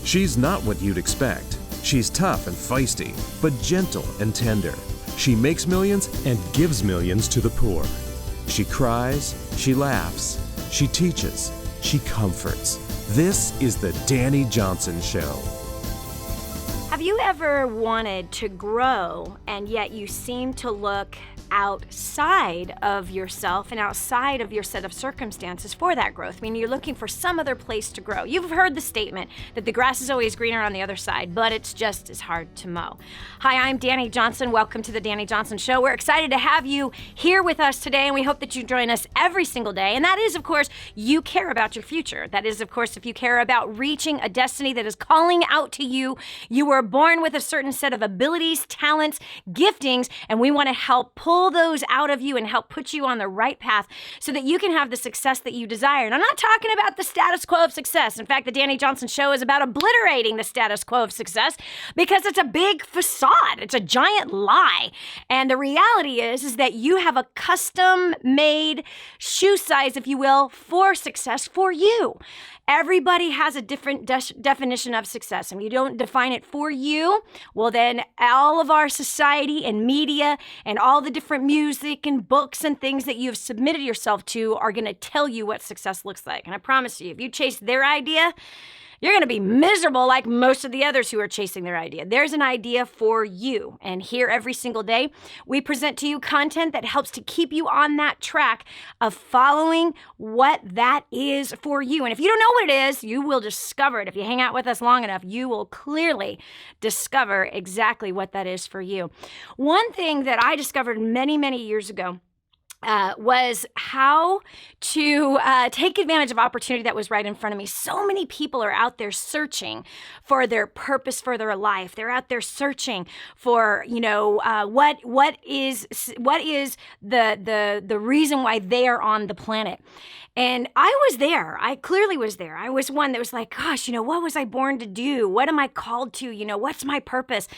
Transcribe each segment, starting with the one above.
She's not what you'd expect. She's tough and feisty, but gentle and tender. She makes millions and gives millions to the poor. She cries, she laughs, she teaches, she comforts. This is the Dani Johnson Show. Have you ever wanted to grow and yet you seem to look outside of yourself and outside of your set of circumstances for that growth? I mean, you're looking for some other place to grow. You've heard the statement that the grass is always greener on the other side, but it's just as hard to mow. Hi, I'm Dani Johnson. Welcome to the Dani Johnson Show. We're excited to have you here with us today, and we hope that you join us every single day. And that is, of course, you care about your future. That is, of course, if you care about reaching a destiny that is calling out to you. You were born with a certain set of abilities, talents, giftings, and we want to help pull those out of you and help put you on the right path so that you can have the success that you desire. And I'm not talking about the status quo of success. In fact, the Dani Johnson Show is about obliterating the status quo of success because it's a big facade. It's a giant lie. And the reality is that you have a custom-made shoe size, if you will, for success for you. Everybody has a different definition of success. And if you don't define it for you, well, then all of our society and media and all the different music and books and things that you've submitted yourself to are going to tell you what success looks like. And I promise you, if you chase their idea, you're going to be miserable like most of the others who are chasing their idea. There's an idea for you. And here every single day, we present to you content that helps to keep you on that track of following what that is for you. And if you don't know what it is, you will discover it. If you hang out with us long enough, you will clearly discover exactly what that is for you. One thing that I discovered many, many years ago was how to take advantage of opportunity that was right in front of me. So many people are out there searching for their purpose for their life. They're out there searching for, what is the reason why they are on the planet. And I was there. I clearly was there. I was one that was like, gosh, what was I born to do? What am I called to? What's my purpose?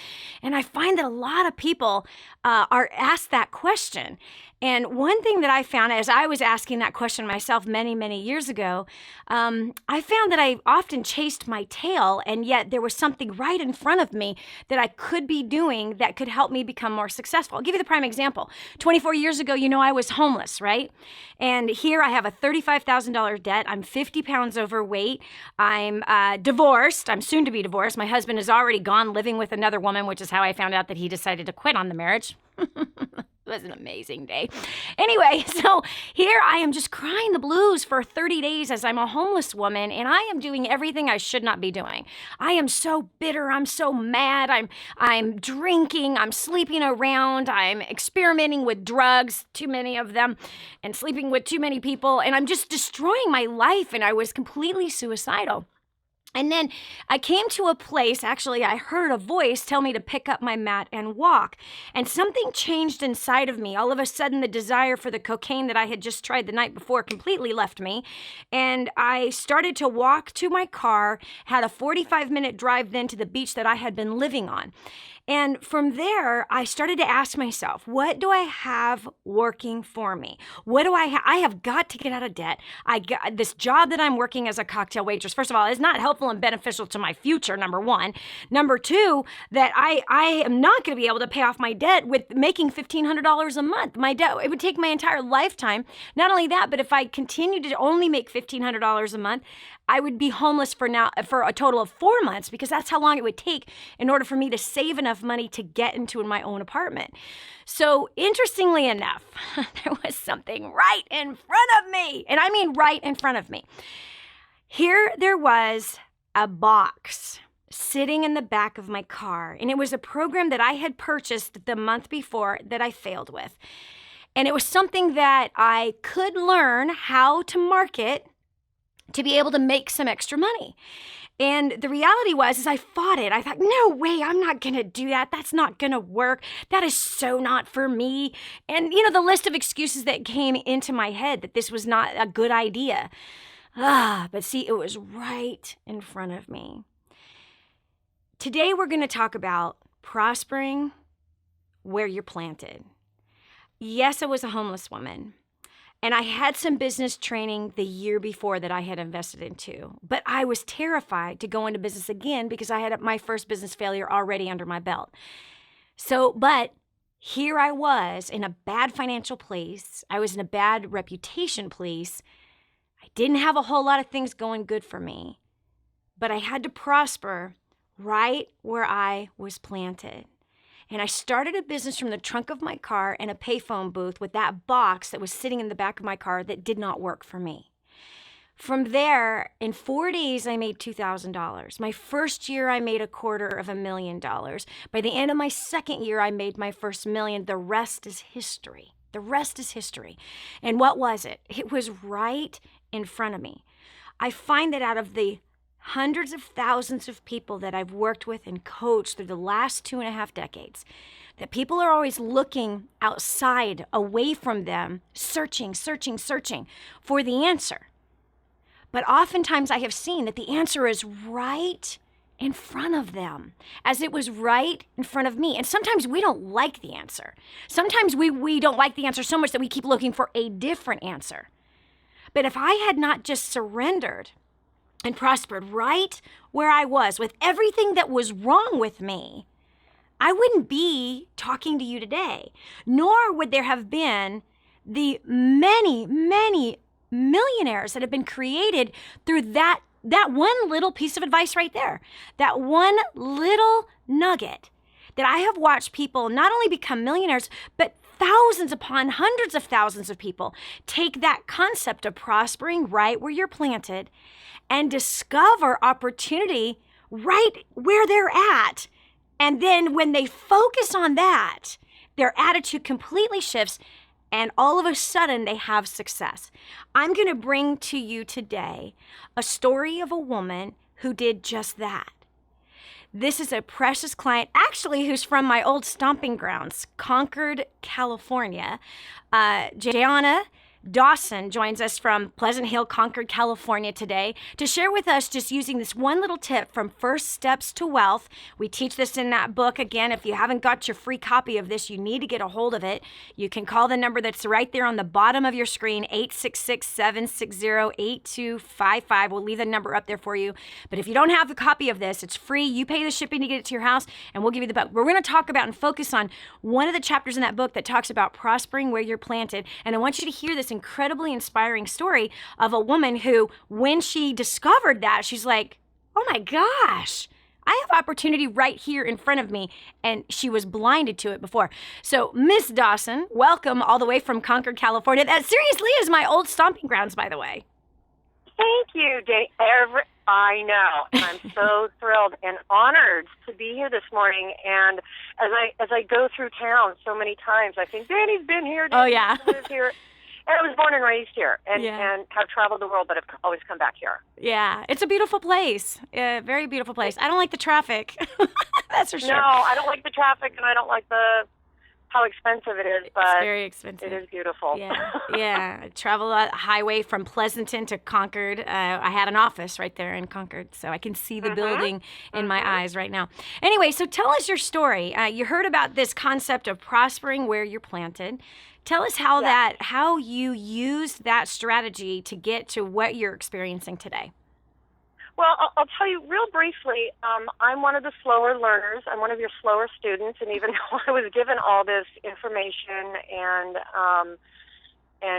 And I find that a lot of people are asked that question. And one thing that I found as I was asking that question myself many, many years ago, I found that I often chased my tail, and yet there was something right in front of me that I could be doing that could help me become more successful. I'll give you the prime example. 24 years ago, I was homeless, right? And here I have a $35,000 debt. I'm 50 pounds overweight. I'm divorced. I'm soon to be divorced. My husband is already gone living with another woman, which is how I found out that he decided to quit on the marriage. It was an amazing day. Anyway, so here I am just crying the blues for 30 days as I'm a homeless woman, and I am doing everything I should not be doing. I am so bitter. I'm so mad. I'm drinking. I'm sleeping around. I'm experimenting with drugs, too many of them, and sleeping with too many people, and I'm just destroying my life, and I was completely suicidal. And then I came to a place, actually, I heard a voice tell me to pick up my mat and walk. And something changed inside of me. All of a sudden, the desire for the cocaine that I had just tried the night before completely left me. And I started to walk to my car, had a 45-minute drive then to the beach that I had been living on. And from there, I started to ask myself, what do I have working for me? What do I have? I have got to get out of debt. I got this job that I'm working as a cocktail waitress. First of all, it's not helpful and beneficial to my future, number one. Number two, that I am not going to be able to pay off my debt with making $1,500 a month. My debt, it would take my entire lifetime. Not only that, but if I continued to only make $1,500 a month, I would be homeless for a total of 4 months, because that's how long it would take in order for me to save enough money to get into my own apartment. So interestingly enough, there was something right in front of me, and I mean right in front of me. Here there was a box sitting in the back of my car, and it was a program that I had purchased the month before that I failed with. And it was something that I could learn how to market to be able to make some extra money. And the reality was, I fought it. I thought, no way, I'm not going to do that. That's not going to work. That is so not for me. And, the list of excuses that came into my head that this was not a good idea. But see, it was right in front of me. Today, we're going to talk about prospering where you're planted. Yes, I was a homeless woman. And I had some business training the year before that I had invested into. But I was terrified to go into business again because I had my first business failure already under my belt. But here I was in a bad financial place. I was in a bad reputation place. I didn't have a whole lot of things going good for me. But I had to prosper right where I was planted. And I started a business from the trunk of my car and a payphone booth with that box that was sitting in the back of my car that did not work for me. From there, in 4 days, I made $2,000. My first year, I made $250,000. By the end of my second year, I made my first million. The rest is history. The rest is history. And what was it? It was right in front of me. I find that out of the hundreds of thousands of people that I've worked with and coached through the last 2.5 decades, that people are always looking outside, away from them, searching for the answer. But oftentimes I have seen that the answer is right in front of them, as it was right in front of me. And sometimes we don't like the answer. Sometimes we don't like the answer so much that we keep looking for a different answer. But if I had not just surrendered and prospered right where I was with everything that was wrong with me, I wouldn't be talking to you today, nor would there have been the many, many millionaires that have been created through that one little piece of advice right there, that one little nugget that I have watched people not only become millionaires, but thousands upon hundreds of thousands of people take that concept of prospering right where you're planted and discover opportunity right where they're at. And then when they focus on that, their attitude completely shifts and all of a sudden they have success. I'm going to bring to you today a story of a woman who did just that. This is a precious client, actually, who's from my old stomping grounds, Concord, California. Jhanna Dawson joins us from Pleasant Hill, Concord, California today to share with us just using this one little tip from First Steps to Wealth. We teach this in that book. Again, if you haven't got your free copy of this, you need to get a hold of it. You can call the number that's right there on the bottom of your screen, 866-760-8255. We'll leave the number up there for you. But if you don't have a copy of this, it's free. You pay the shipping to get it to your house, and we'll give you the book. We're going to talk about and focus on one of the chapters in that book that talks about prospering where you're planted. And I want you to hear this incredibly inspiring story of a woman who, when she discovered that, she's like, oh my gosh, I have opportunity right here in front of me, and she was blinded to it before. So Miss Dawson, welcome all the way from Concord, California. That seriously is my old stomping grounds, by the way. Thank you, Dani. I know, and I'm so thrilled and honored to be here this morning. And as I go through town so many times, I think Dani's been here. Oh yeah, lives here. And I was born and raised here, and have traveled the world, but have always come back here. Yeah, it's a beautiful place. Very beautiful place. I don't like the traffic. That's for sure. No, I don't like the traffic, and I don't like how expensive it is, but it's very expensive. It is beautiful. Yeah. I travel a highway from Pleasanton to Concord. I had an office right there in Concord, so I can see the building in my eyes right now. Anyway, so tell us your story. You heard about this concept of prospering where you're planted. Tell us how you used that strategy to get to what you're experiencing today. Well, I'll tell you real briefly, I'm one of the slower learners. I'm one of your slower students, and even though I was given all this information and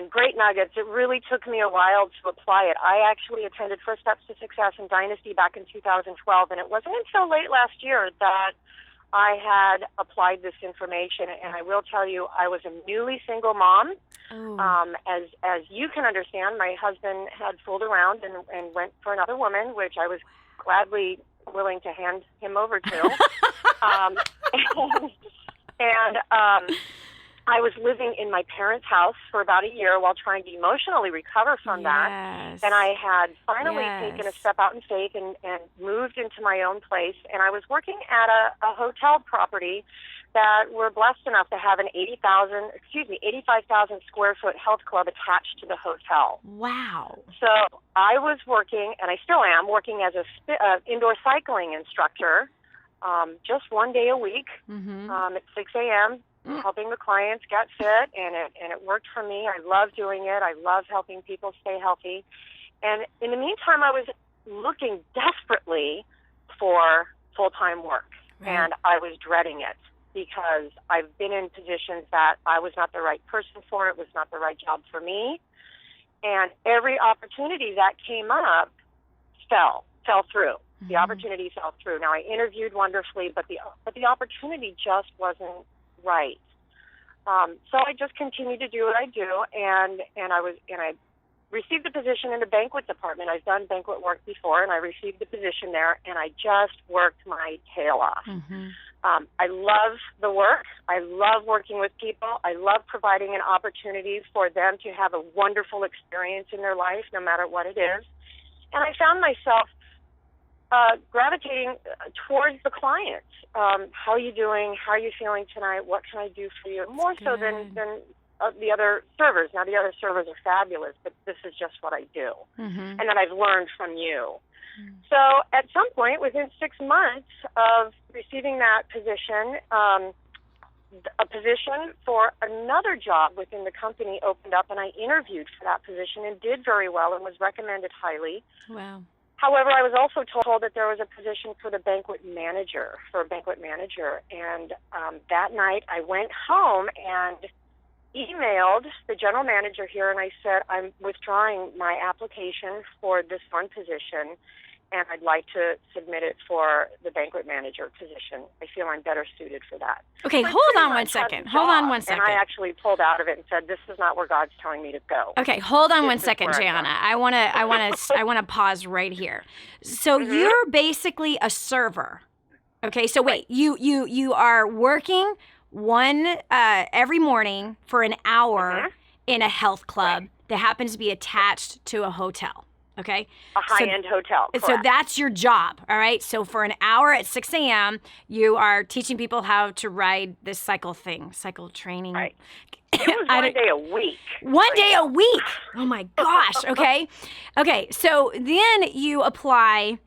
great nuggets, it really took me a while to apply it. I actually attended First Steps to Success in Dynasty back in 2012, and it wasn't until late last year that I had applied this information, and I will tell you, I was a newly single mom. As you can understand, my husband had fooled around and went for another woman, which I was gladly willing to hand him over to. I was living in my parents' house for about a year while trying to emotionally recover from that. And I had finally taken a step out in faith and moved into my own place. And I was working at a hotel property that we're blessed enough to have an 85,000 square foot health club attached to the hotel. Wow. So I was working, and I still am, working as a indoor cycling instructor just one day a week at 6 a.m., helping the clients get fit, and it worked for me. I love doing it. I love helping people stay healthy. And in the meantime, I was looking desperately for full-time work, and I was dreading it because I've been in positions that I was not the right person for. It was not the right job for me. And every opportunity that came up fell through. The opportunity fell through. Now, I interviewed wonderfully, but the opportunity just wasn't right. So I just continued to do what I do, and I received a position in the banquet department. I've done banquet work before, and I received the position there, and I just worked my tail off. I love the work. I love working with people. I love providing an opportunity for them to have a wonderful experience in their life, no matter what it is. And I found myself gravitating towards the clients. How are you doing? How are you feeling tonight? What can I do for you? More so than the other servers. Now, the other servers are fabulous, but this is just what I do. And that I've learned from you. So at some point, within 6 months of receiving that position, a position for another job within the company opened up, and I interviewed for that position and did very well and was recommended highly. Wow. However, I was also told that there was a position for a banquet manager. And that night I went home and emailed the general manager here, and I said, I'm withdrawing my application for this one position, and I'd like to submit it for the banquet manager position. I feel I'm better suited for that. Okay, So hold on one second. And I actually pulled out of it and said, this is not where God's telling me to go. Okay, hold on one second, Jhanna. I want to pause right here. So you're basically a server. Okay, so wait, you are working every morning for an hour in a health club that happens to be attached to a hotel. Okay. A high-end hotel. Correct. So that's your job. All right. So for an hour at 6 a.m., you are teaching people how to ride this cycle training. Right. It was one day a week. One day a week. Oh my gosh. Okay. Okay. So then you apply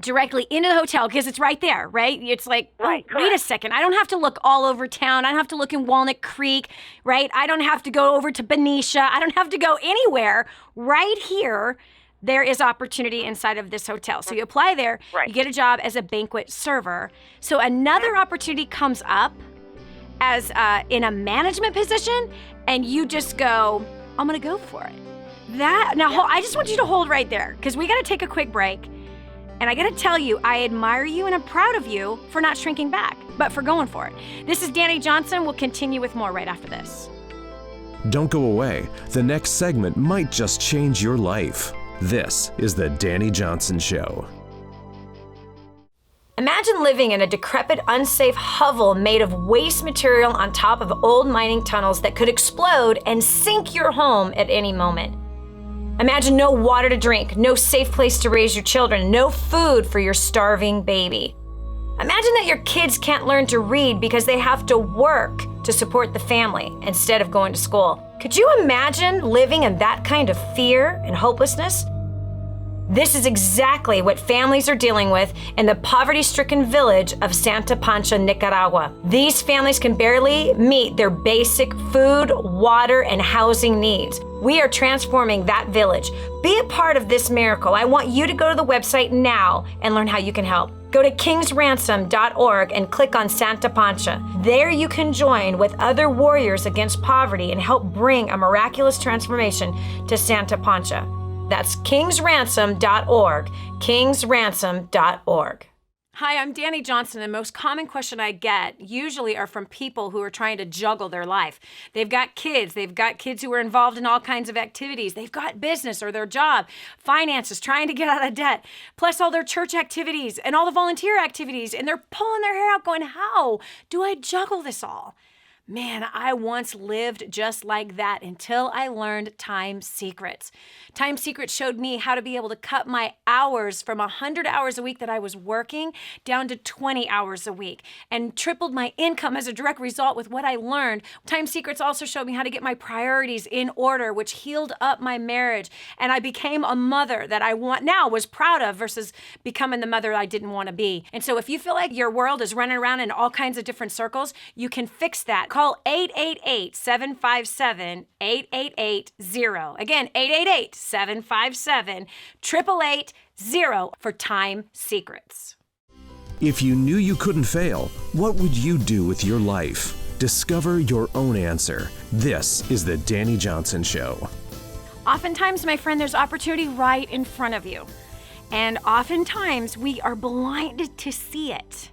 directly into the hotel because it's right there, right? It's like, wait a second. I don't have to look all over town. I don't have to look in Walnut Creek, right? I don't have to go over to Benicia. I don't have to go anywhere. Right here, there is opportunity inside of this hotel. So you apply there, you get a job as a banquet server. So another opportunity comes up as in a management position, and you just go, I'm going to go for it. I just want you to hold right there because we got to take a quick break. And I got to tell you, I admire you and I'm proud of you for not shrinking back, but for going for it. This is Dani Johnson. We'll continue with more right after this. Don't go away. The next segment might just change your life. This is The Dani Johnson Show. Imagine living in a decrepit, unsafe hovel made of waste material on top of old mining tunnels that could explode and sink your home at any moment. Imagine no water to drink, no safe place to raise your children, no food for your starving baby. Imagine that your kids can't learn to read because they have to work to support the family instead of going to school. Could you imagine living in that kind of fear and hopelessness? This is exactly what families are dealing with in the poverty-stricken village of Santa Pancha, Nicaragua. These families can barely meet their basic food, water, and housing needs. We are transforming that village. Be a part of this miracle. I want you to go to the website now and learn how you can help. Go to kingsransom.org and click on Santa Pancha. There you can join with other warriors against poverty and help bring a miraculous transformation to Santa Pancha. That's kingsransom.org, kingsransom.org. Hi, I'm Dani Johnson. The most common question I get usually are from people who are trying to juggle their life. They've got kids who are involved in all kinds of activities. They've got business or their job, finances, trying to get out of debt, plus all their church activities and all the volunteer activities. And they're pulling their hair out going, how do I juggle this all? Man, I once lived just like that until I learned Time Secrets. Time Secrets showed me how to be able to cut my hours from 100 hours a week that I was working down to 20 hours a week and tripled my income as a direct result with what I learned. Time Secrets also showed me how to get my priorities in order, which healed up my marriage. And I became a mother that I was proud of versus becoming the mother I didn't want to be. And so if you feel like your world is running around in all kinds of different circles, you can fix that. Call 888-757-8880. Again, 888-757-8880 for Time Secrets. If you knew you couldn't fail, what would you do with your life? Discover your own answer. This is the Dani Johnson Show. Oftentimes, my friend, there's opportunity right in front of you. And oftentimes, we are blinded to see it.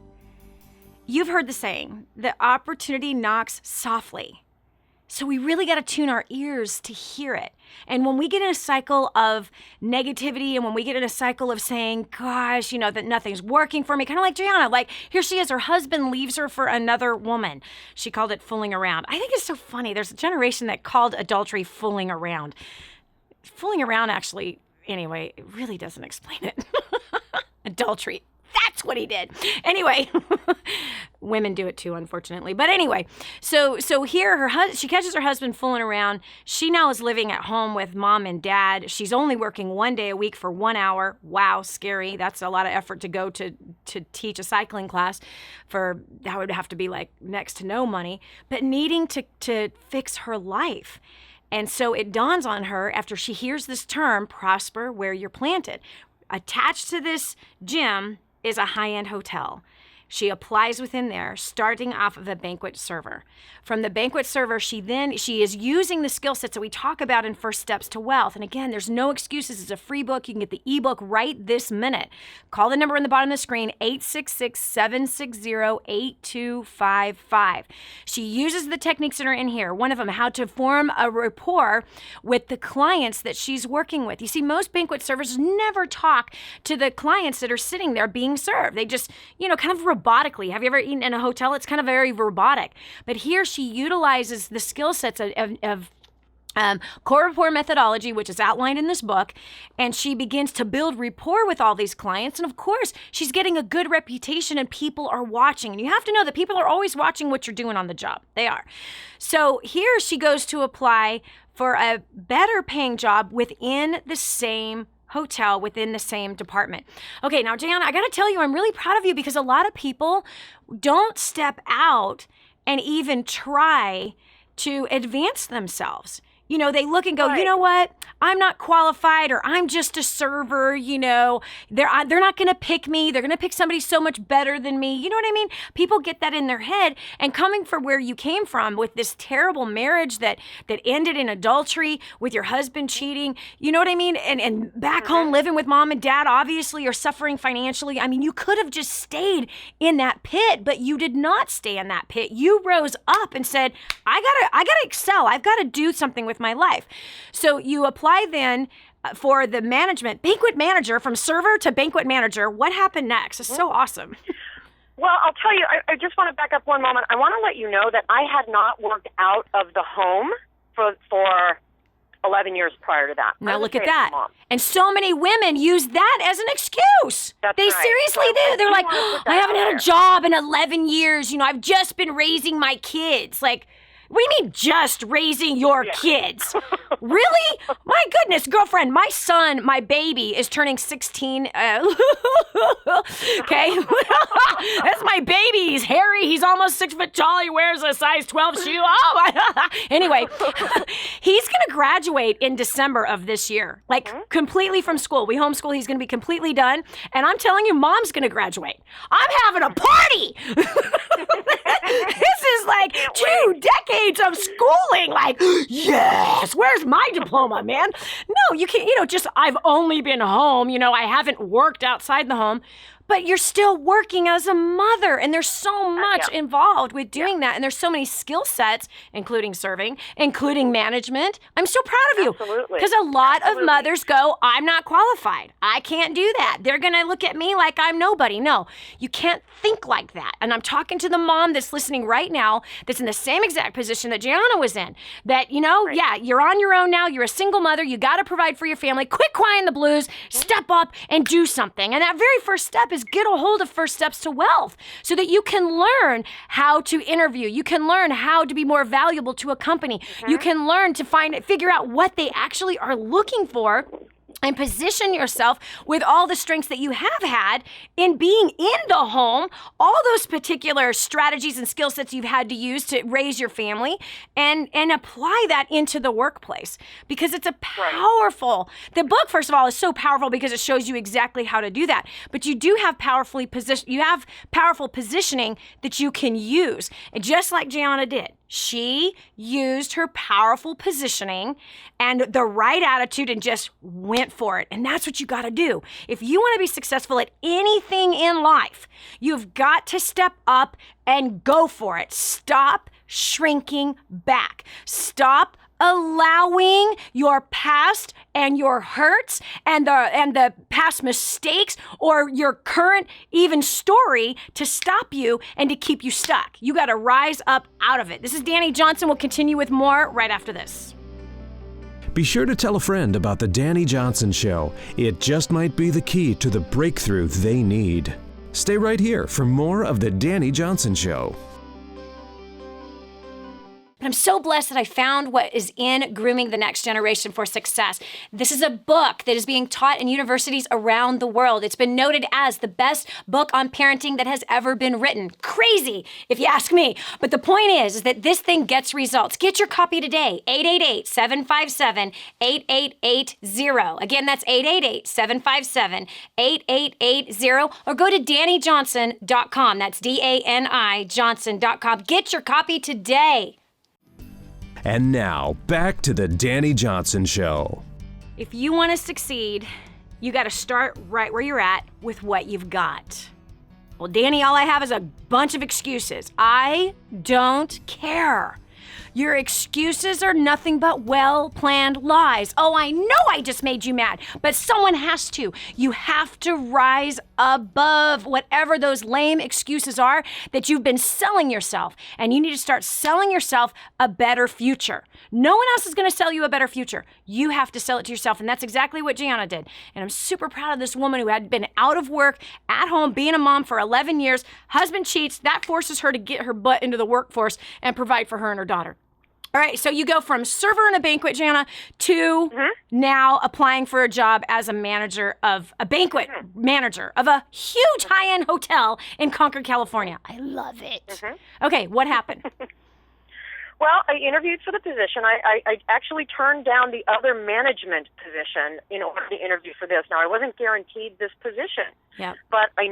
You've heard the saying, the opportunity knocks softly. So we really got to tune our ears to hear it. And when we get in a cycle of negativity and when we get in a cycle of saying, gosh, that nothing's working for me, kind of like Jhanna, like here she is, her husband leaves her for another woman. She called it fooling around. I think it's so funny. There's a generation that called adultery fooling around. Fooling around actually, anyway, it really doesn't explain it. Adultery. That's what he did. Anyway, women do it too, unfortunately. But anyway, so here she catches her husband fooling around. She now is living at home with mom and dad. She's only working 1 day a week for 1 hour. Wow, scary. That's a lot of effort to go to teach a cycling class that would have to be like next to no money, but needing to fix her life. And so it dawns on her after she hears this term, prosper where you're planted. Attached to this gym is a high-end hotel. She applies within there, starting off of a banquet server. From the banquet server, she is using the skill sets that we talk about in First Steps to Wealth. And again, there's no excuses. It's a free book. You can get the ebook right this minute. Call the number on the bottom of the screen, 866-760-8255. She uses the techniques that are in here. One of them, how to form a rapport with the clients that she's working with. You see, most banquet servers never talk to the clients that are sitting there being served. They just, kind of robotically. Have you ever eaten in a hotel? It's kind of very robotic. But here she utilizes the skill sets of core rapport methodology, which is outlined in this book, and she begins to build rapport with all these clients. And of course, she's getting a good reputation and people are watching. And you have to know that people are always watching what you're doing on the job. They are. So here she goes to apply for a better paying job within the same hotel, within the same department. Okay, now, Jhanna, I got to tell you, I'm really proud of you because a lot of people don't step out and even try to advance themselves. They look and go, Right. You know what? I'm not qualified, or I'm just a server, they're not going to pick me. They're going to pick somebody so much better than me. You know what I mean? People get that in their head, and coming from where you came from with this terrible marriage that ended in adultery with your husband cheating, you know what I mean? And back home living with mom and dad, obviously, or suffering financially. I mean, you could have just stayed in that pit, but you did not stay in that pit. You rose up and said, I gotta excel. I've got to do something with my life. So you apply then for the banquet manager, from server to banquet manager. What happened next? It's so awesome. Well, I'll tell you, I just want to back up one moment. I want to let you know that I had not worked out of the home for 11 years prior to that. Now look at that. And so many women use that as an excuse. They right. seriously do. They're like, I haven't had a job in 11 years. I've just been raising my kids. Like, what do you mean just raising your kids? Really? My goodness, girlfriend, my son, my baby is turning 16. Okay? That's my baby. He's hairy. He's almost 6 foot tall. He wears a size 12 shoe. Oh, my. Anyway, he's going to graduate in December of this year, completely from school. We homeschool. He's going to be completely done. And I'm telling you, mom's going to graduate. I'm having a party. This is like 2 decades of schooling. Like, yes, where's my diploma, man? No, you can't, I've only been home. I haven't worked outside the home. but you're still working as a mother, and there's so much involved with doing that, and there's so many skill sets, including serving, including management. I'm so proud of you. Absolutely. Because a lot of mothers go, I'm not qualified. I can't do that. They're going to look at me like I'm nobody. No, you can't think like that. And I'm talking to the mom that's listening right now that's in the same exact position that Jhanna was in. That, you're on your own now. You're a single mother. You got to provide for your family. Quit crying the blues. Step up and do something. And that very first step is get a hold of First Steps to Wealth so that you can learn how to interview. You can learn how to be more valuable to a company. You can learn to figure out what they actually are looking for and position yourself with all the strengths that you have had in being in the home, all those particular strategies and skill sets you've had to use to raise your family, and apply that into the workplace. Because it's a powerful, the book, first of all, is so powerful because it shows you exactly how to do that. But you do have powerful positioning that you can use. And just like Jhanna did, she used her powerful positioning and the right attitude and just went for it. And that's what you got to do. If you want to be successful at anything in life, you've got to step up and go for it. Stop shrinking back. Stop allowing your past and your hurts and the past mistakes or your current even story to stop you and to keep you stuck. You got to rise up out of it. This is Dani Johnson. We'll continue with more right after this. Be sure to tell a friend about the Dani Johnson Show. It just might be the key to the breakthrough they need. Stay right here for more of the Dani Johnson Show. I'm so blessed that I found what is in Grooming the Next Generation for Success. This is a book that is being taught in universities around the world. It's been noted as the best book on parenting that has ever been written. Crazy, if you ask me. But the point is that this thing gets results. Get your copy today, 888-757-8880. Again, that's 888-757-8880. Or go to DaniJohnson.com. That's DANI Johnson.com. Get your copy today. And now, back to the Dani Johnson Show. If you want to succeed, you got to start right where you're at with what you've got. Well, Dani, all I have is a bunch of excuses. I don't care. Your excuses are nothing but well-planned lies. Oh, I know I just made you mad, but someone has to. You have to rise above whatever those lame excuses are that you've been selling yourself, and you need to start selling yourself a better future. No one else is going to sell you a better future. You have to sell it to yourself, and that's exactly what Jhanna did. And I'm super proud of this woman who had been out of work, at home, being a mom for 11 years. Husband cheats. That forces her to get her butt into the workforce and provide for her and her daughter. All right, so you go from server in a banquet, Jhanna, to now applying for a job as a banquet manager of a huge high-end hotel in Concord, California. I love it. Okay, what happened? Well, I interviewed for the position. I actually turned down the other management position in order to interview for this. Now, I wasn't guaranteed this position, but I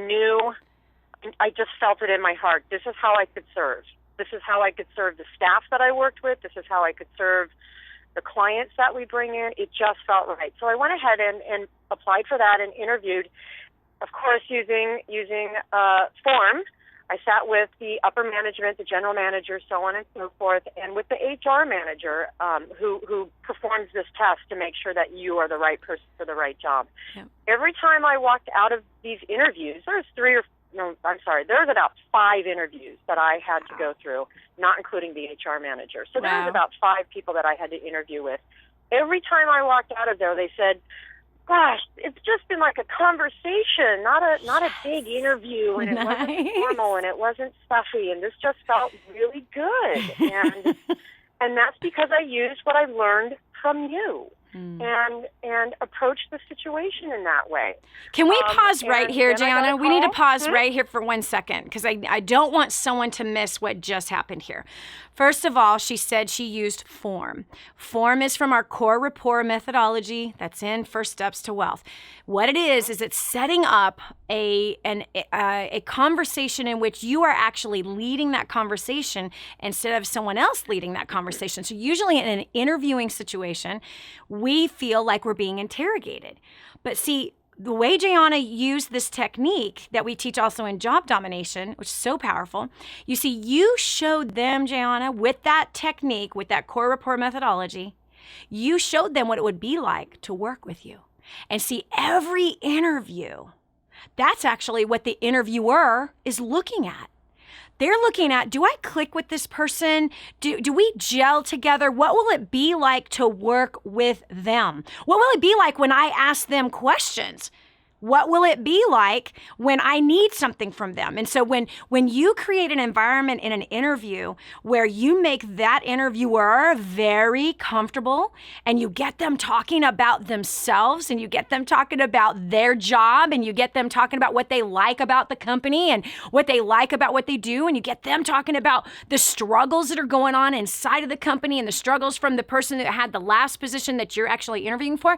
just felt it in my heart. This is how I could serve. This is how I could serve the staff that I worked with. This is how I could serve the clients that we bring in. It just felt right. So I went ahead and applied for that and interviewed, of course, using form. I sat with the upper management, the general manager, so on and so forth, and with the HR manager who performs this test to make sure that you are the right person for the right job. Every time I walked out of these interviews, there was about 5 interviews that I had to go through, not including the HR manager. So there was about 5 people that I had to interview with. Every time I walked out of there, they said, gosh, it's just been like a conversation, not a big interview, and it wasn't formal, and it wasn't stuffy, and this just felt really good. And that's because I used what I learned from you. And approach the situation in that way. Can we pause right here, Jhanna? We need to pause right here for 1 second because I don't want someone to miss what just happened here. First of all, she said she used form. Form is from our core rapport methodology that's in First Steps to Wealth. What it is it's setting up a conversation in which you are actually leading that conversation instead of someone else leading that conversation. So usually in an interviewing situation, we feel like we're being interrogated. But see, the way Jhanna used this technique that we teach also in job domination, which is so powerful, you see, you showed them, Jhanna, with that technique, with that core rapport methodology, you showed them what it would be like to work with you. And see, every interview, that's actually what the interviewer is looking at. They're looking at, do I click with this person? Do we gel together? What will it be like to work with them? What will it be like when I ask them questions? What will it be like when I need something from them? And so when you create an environment in an interview where you make that interviewer very comfortable and you get them talking about themselves and you get them talking about their job and you get them talking about what they like about the company and what they like about what they do, and you get them talking about the struggles that are going on inside of the company and the struggles from the person that had the last position that you're actually interviewing for,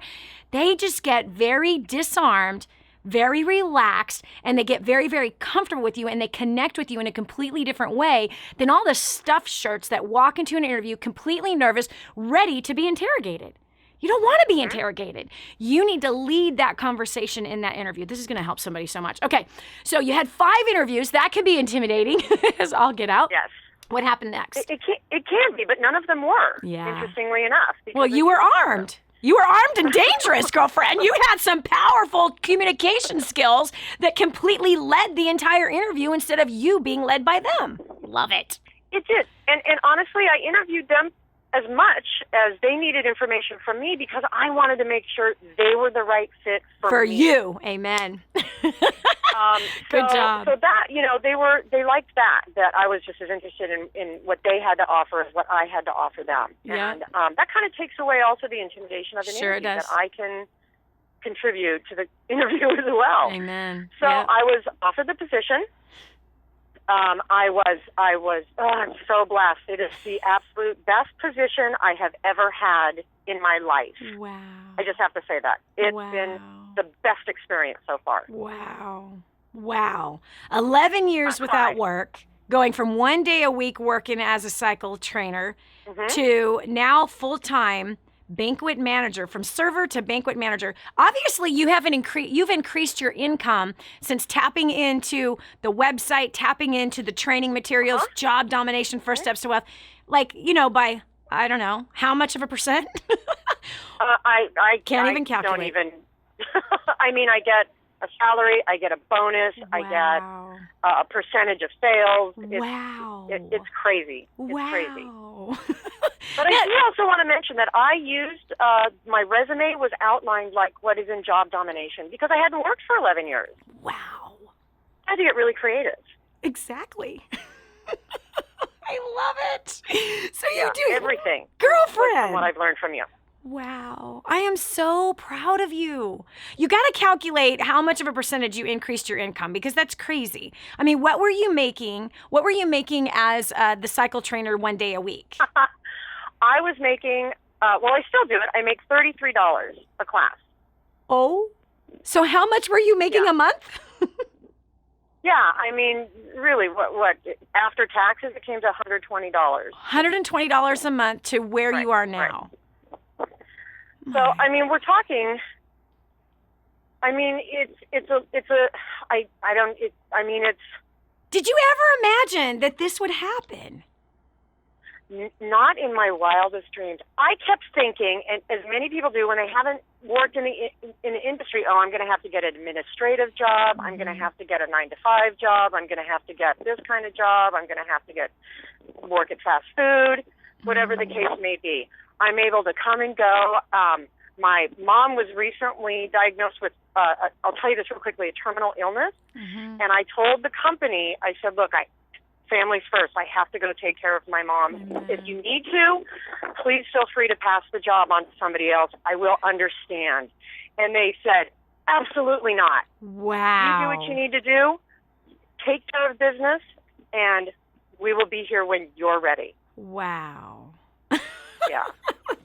they just get very disarmed, very relaxed, and they get very, very comfortable with you, and they connect with you in a completely different way than all the stuffed shirts that walk into an interview completely nervous, ready to be interrogated. You don't want to be interrogated. You need to lead that conversation in that interview. This is going to help somebody so much. Okay, so you had 5 interviews. That can be intimidating, as I'll get out. Yes. What happened next? It can be, but none of them were, interestingly enough. Well, you were armed. You were armed and dangerous, girlfriend. You had some powerful communication skills that completely led the entire interview instead of you being led by them. Love it. It did. And honestly, I interviewed them as much as they needed information from me because I wanted to make sure they were the right fit for me. You. Amen. Good job. So that, they liked that I was just as interested in what they had to offer as what I had to offer them. Yeah. And that kind of takes away also the intimidation of an Sure interview, it does. that I can contribute to the interview as well. Amen. So yep. I was offered the position. I'm so blessed. It is the absolute best position I have ever had in my life. Wow. I just have to say that. It's been the best experience so far. Wow. 11 years without work, going from 1 day a week working as a cycle trainer to now full-time banquet manager, from server to banquet manager. Obviously, you've increased your income since tapping into the website, tapping into the training materials, job domination, first steps to wealth. By, I don't know, how much of a percent? I can't even calculate. Don't even. I mean, I get a salary, I get a bonus, I get a percentage of sales. It's crazy. It's crazy. But I do also want to mention that I used, my resume was outlined like what is in job domination because I hadn't worked for 11 years. Wow. I had to get really creative. Exactly. I love it. So you do everything. Girlfriend. From what I've learned from you. Wow. I am so proud of you. You got to calculate how much of a percentage you increased your income because that's crazy. I mean, what were you making? What were you making as the cycle trainer 1 day a week? I was making, I still do it. I make $33 a class. Oh, so how much were you making a month? Yeah, I mean, really, what after taxes, it came to $120. $120 a month to where you are now. Right. So, I mean, we're talking. I mean, it's. Did you ever imagine that this would happen? Not in my wildest dreams. I kept thinking, and as many people do when they haven't worked in the industry, I'm going to have to get an administrative job. I'm going to have to get a 9-to-5 job. I'm going to have to get this kind of job. I'm going to have to work at fast food, whatever the case may be. I'm able to come and go. My mom was recently diagnosed with, I'll tell you this real quickly, a terminal illness. And I told the company, I said, look, family's first. I have to go take care of my mom. If you need to, please feel free to pass the job on to somebody else. I will understand. And they said, absolutely not. Wow. You do what you need to do. Take care of business, and we will be here when you're ready. Wow. Yeah.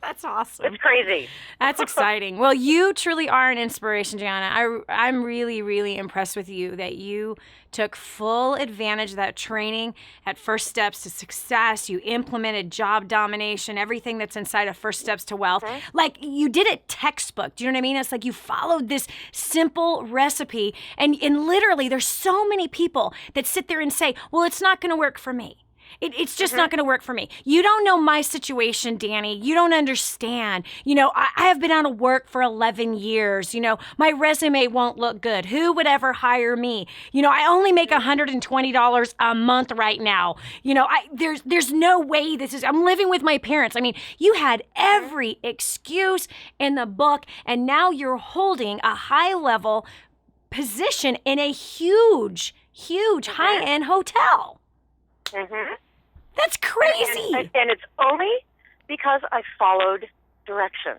That's awesome. It's crazy. That's exciting. Well, you truly are an inspiration, Jhanna. I'm really, really impressed with you that you took full advantage of that training at First Steps to Success. You implemented job domination, everything that's inside of First Steps to Wealth. Okay. Like you did it textbook. Do you know what I mean? It's like you followed this simple recipe and literally there's so many people that sit there and say, well, it's not going to work for me. It's just not going to work for me. You don't know my situation, Dani. You don't understand. You know, I have been out of work for 11 years. You know, my resume won't look good. Who would ever hire me? You know, I only make $120 a month right now. You know, there's no way I'm living with my parents. I mean, you had every excuse in the book, and now you're holding a high-level position in a huge high-end hotel. Mm-hmm. That's crazy. And it's only because I followed directions.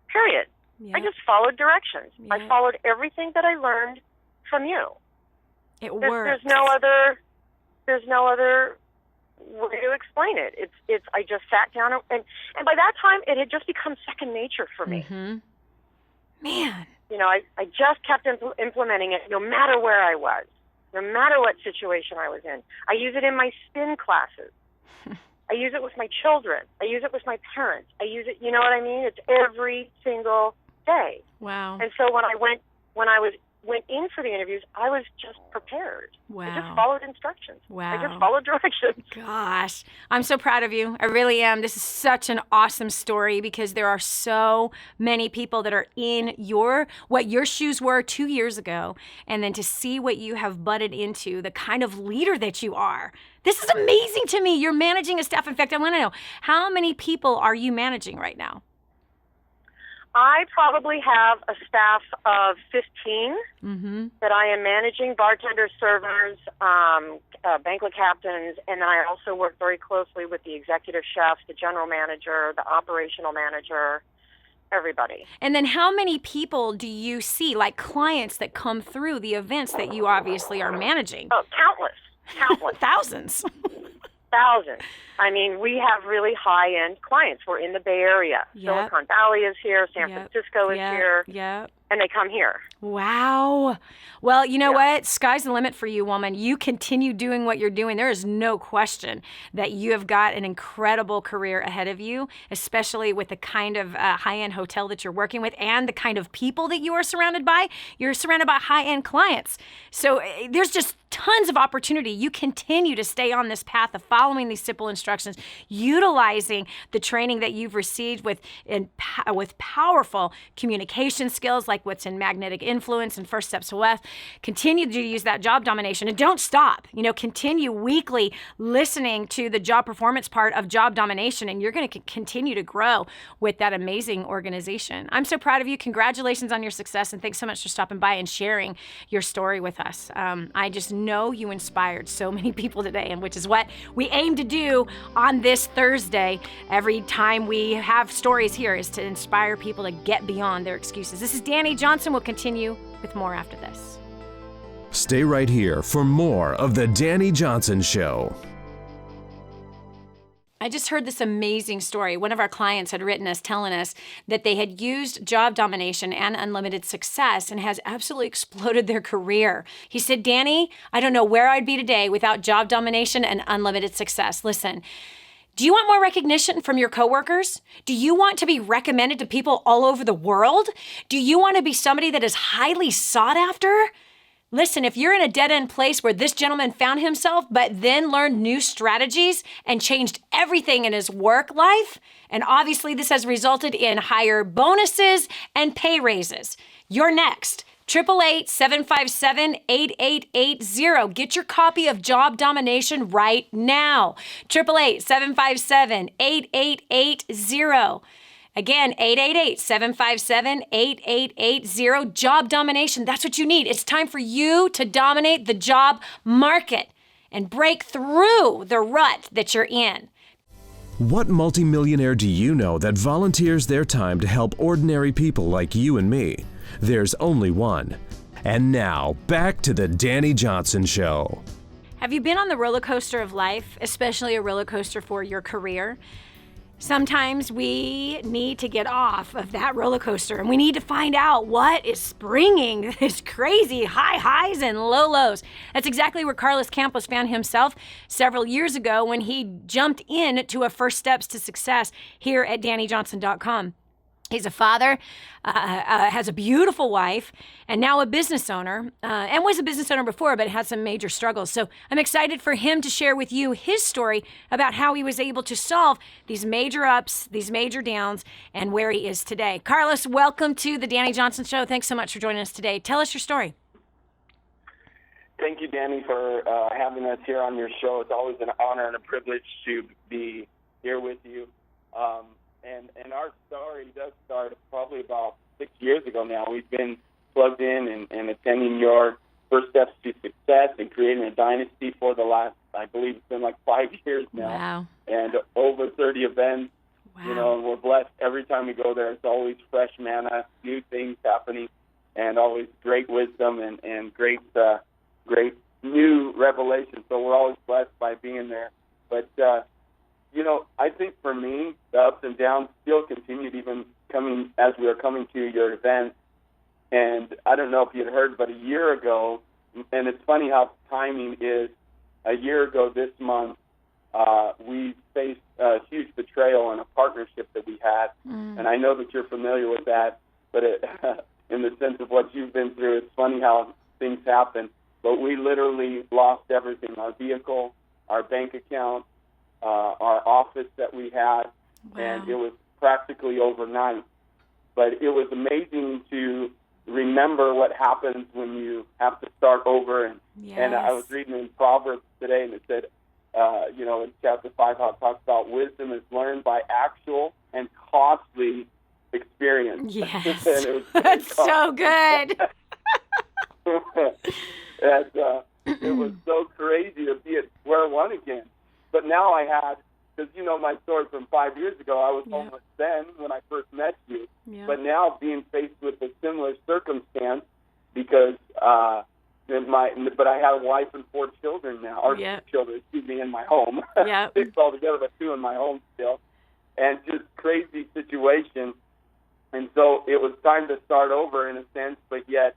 Period. Yep. I just followed directions. Yep. I followed everything that I learned from you. It works. There's no other way to explain it. It's I just sat down and by that time it had just become second nature for me. Mm-hmm. Man. You know, I just kept implementing it no matter where I was. No matter what situation I was in. I use it in my spin classes. I use it with my children. I use it with my parents. I use it, you know what I mean? It's every single day. Wow. And so when I went in for the interviews, I was just prepared. Wow. I just followed instructions. Wow. I just followed directions. Gosh, I'm so proud of you. I really am. This is such an awesome story because there are so many people that are in what your shoes were 2 years ago, and then to see what you have butted into, the kind of leader that you are. This is amazing to me. You're managing a staff. In fact, I want to know, how many people are you managing right now? I probably have a staff of 15 that I am managing, bartenders, servers, banquet captains, and I also work very closely with the executive chefs, the general manager, the operational manager, everybody. And then how many people do you see, like clients that come through the events that you obviously are managing? Oh, countless. Thousands. Thousands. I mean, we have really high-end clients. We're in the Bay Area. Yep. Silicon Valley is here. San Francisco is here. Yep. And they come here. Wow. Well, you know what? Sky's the limit for you, woman. You continue doing what you're doing. There is no question that you have got an incredible career ahead of you, especially with the kind of high-end hotel that you're working with and the kind of people that you are surrounded by. You're surrounded by high-end clients. So there's just tons of opportunity. You continue to stay on this path of following these simple instructions, utilizing the training that you've received with powerful communication skills like what's in magnetic influence and First Steps to Wealth. Continue to use that job domination and don't stop. You know, continue weekly listening to the job performance part of job domination, and you're going to continue to grow with that amazing organization. I'm so proud of you. Congratulations on your success, and thanks so much for stopping by and sharing your story with us. I just know you inspired so many people today, and which is what we aim to do on this Thursday. Every time we have stories here is to inspire people to get beyond their excuses. This is Dani Johnson. We'll continue with more after this. Stay right here for more of The Dani Johnson Show. I just heard this amazing story. One of our clients had written us telling us that they had used job domination and unlimited success and has absolutely exploded their career. He said, Dani, I don't know where I'd be today without job domination and unlimited success. Listen, do you want more recognition from your coworkers? Do you want to be recommended to people all over the world? Do you want to be somebody that is highly sought after? Listen, if you're in a dead-end place where this gentleman found himself, but then learned new strategies and changed everything in his work life, and obviously this has resulted in higher bonuses and pay raises, you're next. 888-757-8880. Get your copy of Job Domination right now. 888-757-8880. Again, 888-757-8880. Job domination. That's what you need. It's time for you to dominate the job market and break through the rut that you're in. What multimillionaire do you know that volunteers their time to help ordinary people like you and me? There's only one. And now, back to the Dani Johnson Show. Have you been on the roller coaster of life, especially a roller coaster for your career? Sometimes we need to get off of that roller coaster and we need to find out what is springing this crazy high highs and low lows. That's exactly where Carlos Campos found himself several years ago when he jumped in to a First Steps to Success here at DaniJohnson.com. He's a father, has a beautiful wife, and now a business owner, and was a business owner before, but had some major struggles. So I'm excited for him to share with you his story about how he was able to solve these major ups, these major downs, and where he is today. Carlos, welcome to the Dani Johnson Show. Thanks so much for joining us today. Tell us your story. Thank you, Dani, for having us here on your show. It's always an honor and a privilege to be here with you. And our story does start probably about 6 years ago now. We've been plugged in and attending your First Steps to Success and creating a dynasty for the last, I believe it's been like 5 years now. Wow. And over 30 events. Wow. You know, and we're blessed every time we go there. It's always fresh manna, new things happening, and always great wisdom and great new revelation. So we're always blessed by being there. But, you know, I think for me, the ups and downs still continued even coming as we were coming to your event. And I don't know if you had heard, but a year ago, and it's funny how timing is, a year ago this month, we faced a huge betrayal in a partnership that we had. And I know that you're familiar with that, but in the sense of what you've been through, it's funny how things happen. But we literally lost everything, our vehicle, our bank account, our office that we had, and it was practically overnight. But it was amazing to remember what happens when you have to start over. And I was reading in Proverbs today, and it said, you know, in chapter 5, how it talks about wisdom is learned by actual and costly experience. Yes. And it was That's so good. And, it was so crazy to be at square one again. But now I had, because you know my story from 5 years ago, I was homeless then when I first met you. But now being faced with a similar circumstance, because but I have a wife and 4 children now, or 2 children, excuse me, in my home. 6 altogether, but 2 in my home still. And just crazy situation. And so it was time to start over in a sense, but yet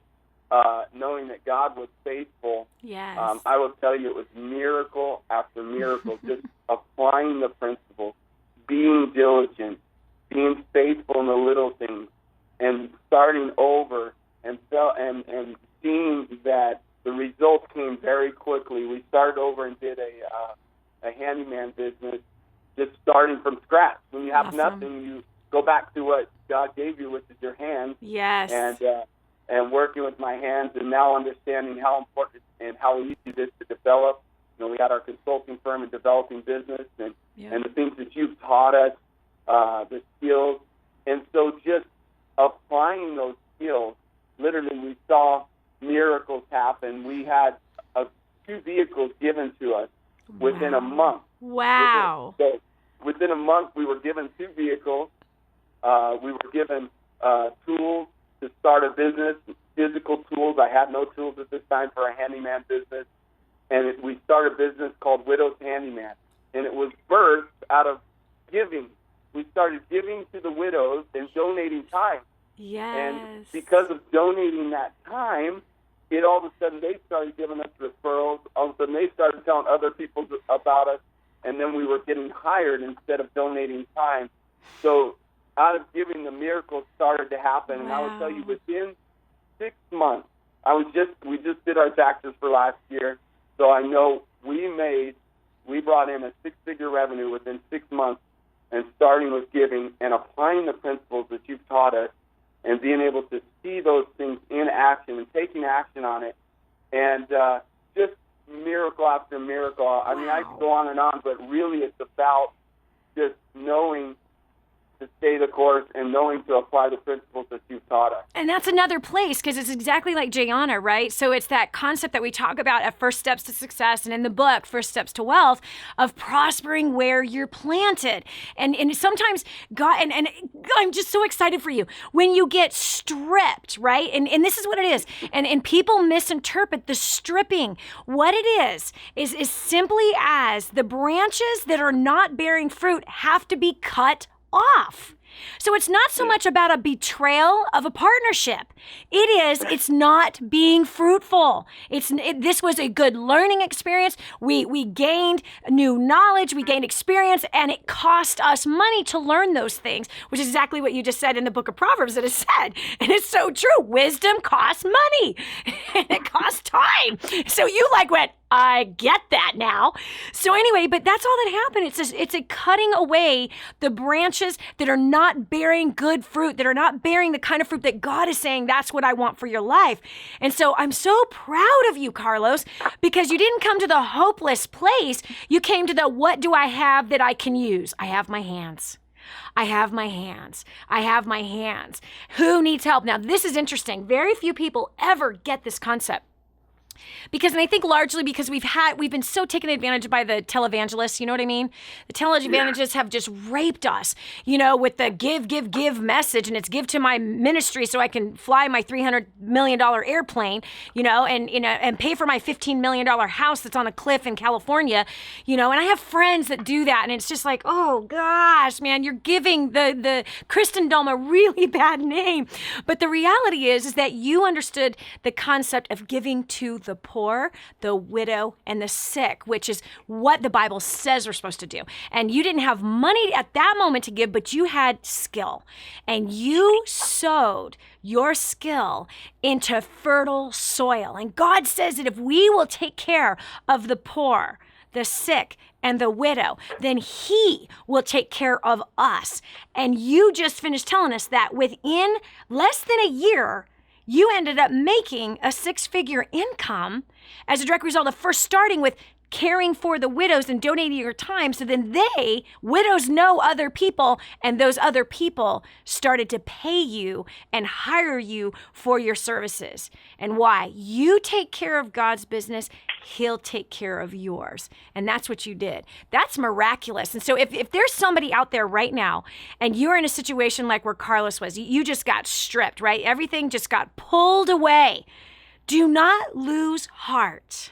knowing that God was faithful, I will tell you it was miracle after miracle, just applying the principles, being diligent, being faithful in the little things, and starting over, and seeing that the results came very quickly. We started over and did a handyman business, just starting from scratch. When you have nothing, you go back to what God gave you, which is your hands. Yes. And working with my hands, and now understanding how important and how easy it is to develop. You know, we had our consulting firm in developing business, and the things that you've taught us, the skills. And so just applying those skills, literally we saw miracles happen. We had 2 vehicles given to us within a month. Wow. Within a month, we were given 2 vehicles. We were given tools to start a business, physical tools. I had no tools at this time for a handyman business. And we started a business called Widow's Handyman. And it was birthed out of giving. We started giving to the widows and donating time. Yes. And because of donating that time, it all of a sudden they started giving us referrals. All of a sudden they started telling other people about us. And then we were getting hired instead of donating time. So out of giving, the miracles started to happen. And I will tell you, within 6 months, we just did our taxes for last year. So I know we brought in a 6-figure revenue within 6 months, and starting with giving and applying the principles that you've taught us, and being able to see those things in action and taking action on it. And just miracle after miracle. I mean, I could go on and on, but really it's about just knowing to stay the course and knowing to apply the principles that you've taught us. And that's another place, because it's exactly like Jhanna, right? So it's that concept that we talk about at First Steps to Success and in the book, First Steps to Wealth, of prospering where you're planted. And sometimes God, and I'm just so excited for you, when you get stripped, right? And this is what it is. And people misinterpret the stripping. What it is simply as the branches that are not bearing fruit have to be cut off. So it's not so much about a betrayal of a partnership. It's not being fruitful. This was a good learning experience. We gained new knowledge, we gained experience, and it cost us money to learn those things, which is exactly what you just said in the book of Proverbs that is said. And it's so true. Wisdom costs money and it costs time. So you went, I get that now. So anyway, but that's all that happened. It's a cutting away the branches that are not bearing good fruit, that are not bearing the kind of fruit that God is saying, that's what I want for your life. And so I'm so proud of you, Carlos, because you didn't come to the hopeless place. You came to the, what do I have that I can use? I have my hands. I have my hands. I have my hands. Who needs help? Now, this is interesting. Very few people ever get this concept. Because, and I think largely because we've been so taken advantage of by the televangelists, you know what I mean? The televangelists have just raped us, with the give message, and it's give to my ministry so I can fly my $300 million airplane, and pay for my $15 million house that's on a cliff in California, and I have friends that do that, and it's just like, oh gosh, man, you're giving the Christendom a really bad name. But the reality is that you understood the concept of giving to the poor, the widow, and the sick, which is what the Bible says we're supposed to do. And you didn't have money at that moment to give, but you had skill. And you sowed your skill into fertile soil. And God says that if we will take care of the poor, the sick, and the widow, then He will take care of us. And you just finished telling us that within less than a year, you ended up making a 6-figure income as a direct result of first starting with caring for the widows and donating your time. So then widows know other people, and those other people started to pay you and hire you for your services. And why? You take care of God's business, He'll take care of yours. And that's what you did. That's miraculous. And so if there's somebody out there right now and you're in a situation like where Carlos was, you just got stripped, right? Everything just got pulled away. Do not lose heart.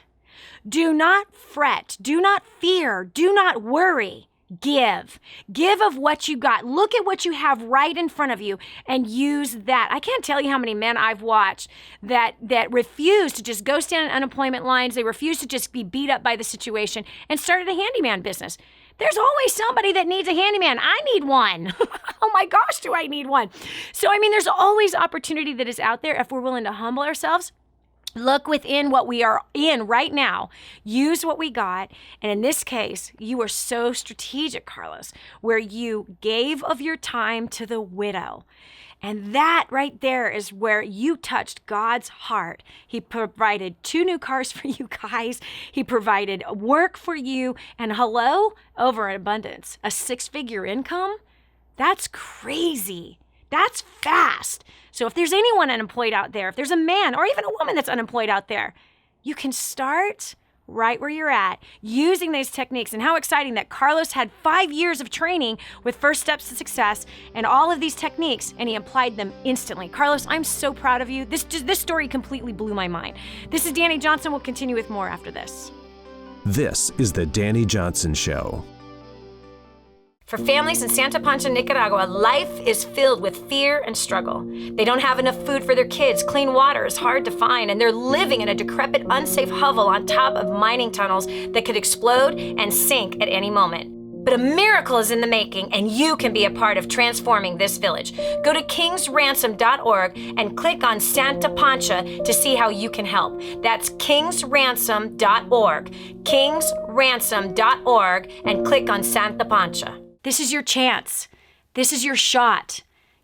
Do not fret. Do not fear. Do not worry. Give. Give of what you got. Look at what you have right in front of you and use that. I can't tell you how many men I've watched that refuse to just go stand in unemployment lines. They refuse to just be beat up by the situation and started a handyman business. There's always somebody that needs a handyman. I need one. Oh my gosh, do I need one? So, there's always opportunity that is out there if we're willing to humble ourselves. Look within what we are in right now. Use what we got. And in this case, you were so strategic, Carlos, where you gave of your time to the widow. And that right there is where you touched God's heart. He provided 2 new cars for you guys. He provided work for you. And over in abundance. A 6-figure income? That's crazy. That's fast. So if there's anyone unemployed out there, if there's a man or even a woman that's unemployed out there, you can start right where you're at using these techniques. And how exciting that Carlos had 5 years of training with First Steps to Success and all of these techniques, and he applied them instantly. Carlos, I'm so proud of you. This story completely blew my mind. This is Dani Johnson. We'll continue with more after this. This is the Dani Johnson Show. For families in Santa Pancha, Nicaragua, life is filled with fear and struggle. They don't have enough food for their kids, clean water is hard to find, and they're living in a decrepit, unsafe hovel on top of mining tunnels that could explode and sink at any moment. But a miracle is in the making, and you can be a part of transforming this village. Go to kingsransom.org and click on Santa Pancha to see how you can help. That's kingsransom.org, kingsransom.org, and click on Santa Pancha. This is your chance. This is your shot.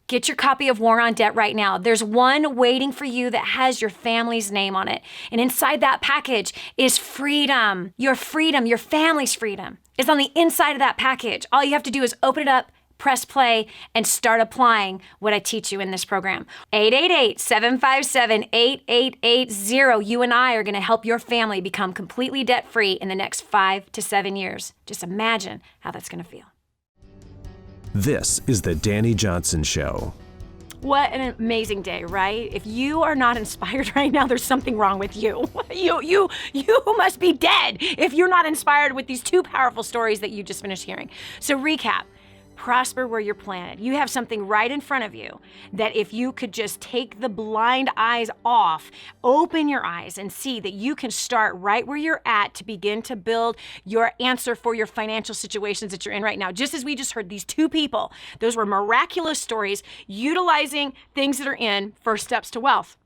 Get your copy of War on Debt right now. There's one waiting for you that has your family's name on it. And inside that package is freedom. Your family's freedom is on the inside of that package. All you have to do is open it up, press play, and start applying what I teach you in this program. 888-757-8880. You and I are going to help your family become completely debt-free in the next 5 to 7 years. Just imagine how that's going to feel. This is the Dani Johnson Show. What an amazing day, right? If you are not inspired right now, there's something wrong with you. You must be dead if you're not inspired with these two powerful stories that you just finished hearing. So recap. Prosper where you're planted. You have something right in front of you that if you could just take the blind eyes off, open your eyes and see that you can start right where you're at to begin to build your answer for your financial situations that you're in right now. Just as we just heard these two people, those were miraculous stories utilizing things that are in First Steps to Wealth.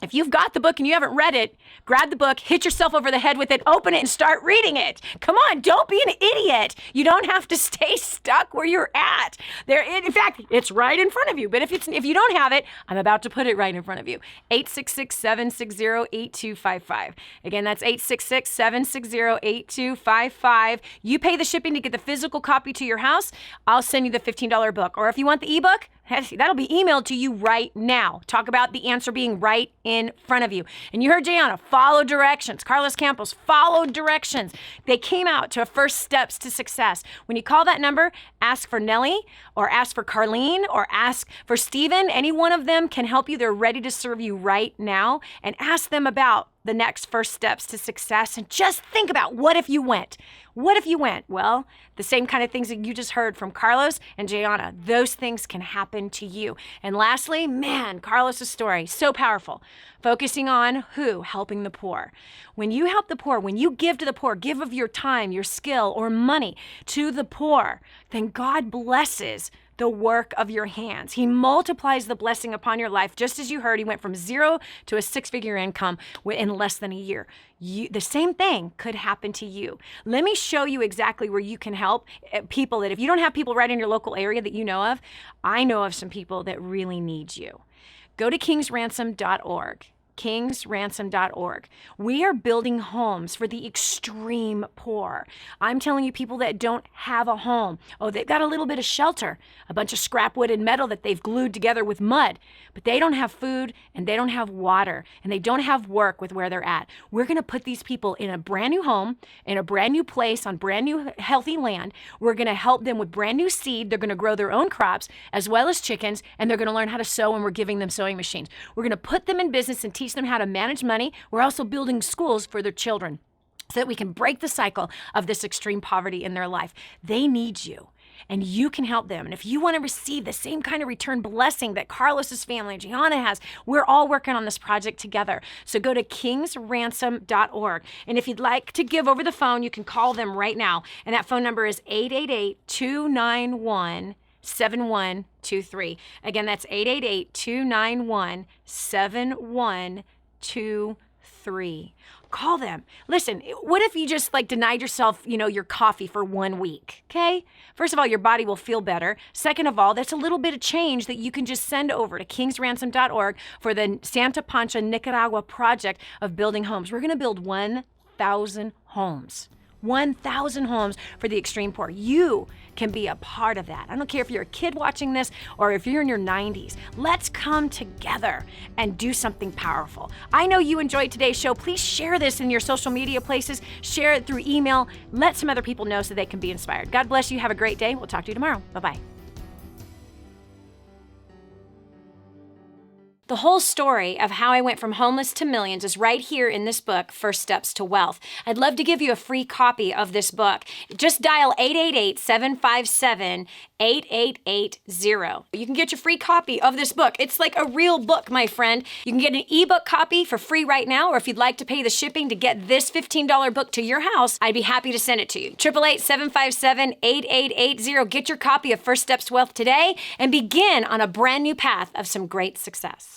If you've got the book and you haven't read it, grab the book, hit yourself over the head with it, open it, and start reading it. Come on, don't be an idiot. You don't have to stay stuck where you're at. In fact, it's right in front of you. But if you don't have it, I'm about to put it right in front of you. 866-760-8255. Again, that's 866-760-8255. You pay the shipping to get the physical copy to your house. I'll send you the $15 book. Or if you want the ebook, that'll be emailed to you right now. Talk about the answer being right in front of you. And you heard Jhanna, follow directions. Carlos Campos followed directions. They came out to First Steps to Success. When you call that number, ask for Nellie or ask for Carlene or ask for Steven. Any one of them can help you. They're ready to serve you right now. And ask them about the next first steps to success. And just think about, what if you went? What if you went? Well, the same kind of things that you just heard from Carlos and Jhanna, those things can happen to you. And lastly, man, Carlos's story, so powerful. Focusing on who? Helping the poor. When you help the poor, when you give to the poor, give of your time, your skill, or money to the poor, then God blesses the work of your hands. He multiplies the blessing upon your life. Just as you heard, he went from 0 to a 6-figure income in less than a year. The same thing could happen to you. Let me show you exactly where you can help people that, if you don't have people right in your local area that you know of, I know of some people that really need you. Go to kingsransom.org. kingsransom.org. We are building homes for the extreme poor. I'm telling you, people that don't have a home. Oh, they've got a little bit of shelter, a bunch of scrap wood and metal that they've glued together with mud, but they don't have food and they don't have water and they don't have work with where they're at. We're going to put these people in a brand new home, in a brand new place, on brand new healthy land. We're going to help them with brand new seed. They're going to grow their own crops as well as chickens, and they're going to learn how to sew, and we're giving them sewing machines. We're going to put them in business and teach them how to manage money. We're also building schools for their children so that we can break the cycle of this extreme poverty in their life. They need you, and you can help them. And if you want to receive the same kind of return blessing that Carlos's family and Jhanna has, we're all working on this project together. So go to kingsransom.org. And if you'd like to give over the phone, you can call them right now. And that phone number is 888-291-7123. Again, that's 888-291-7123. Call them. Listen, what if you just denied yourself, your coffee for 1 week, okay? First of all, your body will feel better. Second of all, that's a little bit of change that you can just send over to kingsransom.org for the Santa Pancha, Nicaragua project of building homes. We're going to build 1,000 homes. 1,000 homes for the extreme poor. You can be a part of that. I don't care if you're a kid watching this or if you're in your 90s. Let's come together and do something powerful. I know you enjoyed today's show. Please share this in your social media places. Share it through email. Let some other people know so they can be inspired. God bless you. Have a great day. We'll talk to you tomorrow. Bye-bye. The whole story of how I went from homeless to millions is right here in this book, First Steps to Wealth. I'd love to give you a free copy of this book. Just dial 888-757-8880. You can get your free copy of this book. It's like a real book, my friend. You can get an ebook copy for free right now, or if you'd like to pay the shipping to get this $15 book to your house, I'd be happy to send it to you. 888-757-8880. Get your copy of First Steps to Wealth today and begin on a brand new path of some great success.